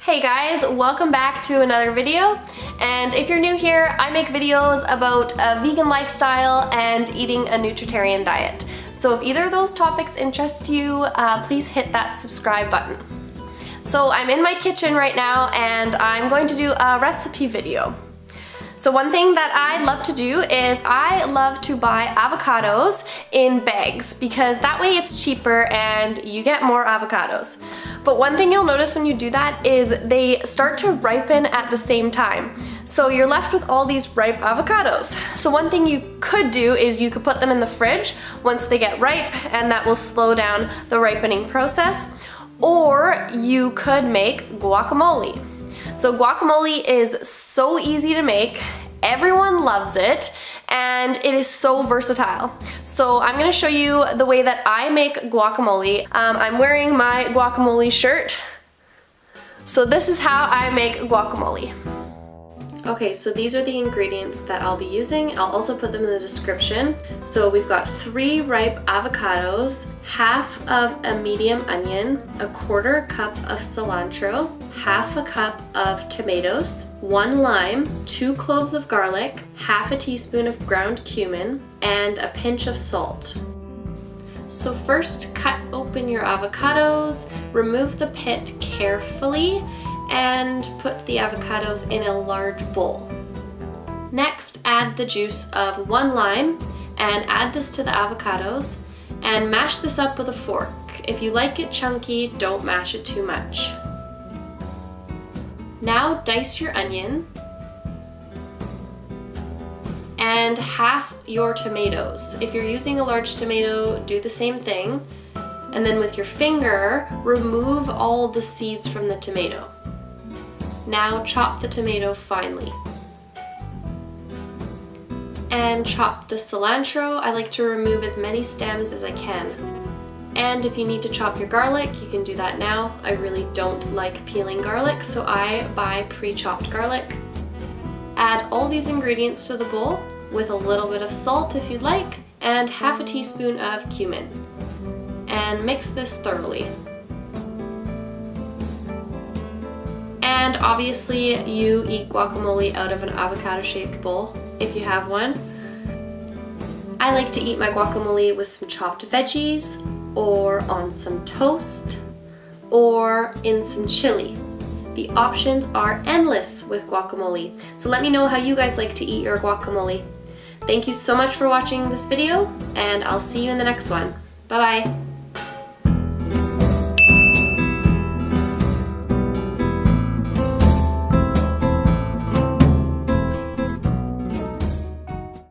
Hey guys, welcome back to another video. And if you're new here, I make videos about a vegan lifestyle and eating a nutritarian diet. So if either of those topics interest you, please hit that subscribe button. So I'm in my kitchen right now and I'm going to do a recipe video. So one thing that I love to do is I love to buy avocados in bags because that way it's cheaper and you get more avocados. But one thing you'll notice when you do that is they start to ripen at the same time. So you're left with all these ripe avocados. So one thing you could do is you could put them in the fridge once they get ripe, and that will slow down the ripening process. Or you could make guacamole. So guacamole is so easy to make, everyone loves it, and it is so versatile. So I'm gonna show you the way that I make guacamole. I'm wearing my guacamole shirt. So this is how I make guacamole. Okay, so these are the ingredients that I'll be using. I'll also put them in the description. So we've got 3 ripe avocados, half of a medium onion, a 1/4 cup of cilantro, half a cup of tomatoes, 1 lime, 2 cloves of garlic, half a teaspoon of ground cumin, and a pinch of salt. So first, cut open your avocados, remove the pit carefully, and put the avocados in a large bowl. Next, add the juice of 1 lime and add this to the avocados and mash this up with a fork. If you like it chunky, don't mash it too much. Now dice your onion and half your tomatoes. If you're using a large tomato, do the same thing. And then with your finger, remove all the seeds from the tomato. Now chop the tomato finely. And chop the cilantro. I like to remove as many stems as I can. And if you need to chop your garlic, you can do that now. I really don't like peeling garlic, so I buy pre-chopped garlic. Add all these ingredients to the bowl with a little bit of salt if you'd like, and half a teaspoon of cumin. And mix this thoroughly. And obviously you eat guacamole out of an avocado-shaped bowl, if you have one. I like to eat my guacamole with some chopped veggies, or on some toast, or in some chili. The options are endless with guacamole, so let me know how you guys like to eat your guacamole. Thank you so much for watching this video, and I'll see you in the next one. Bye-bye.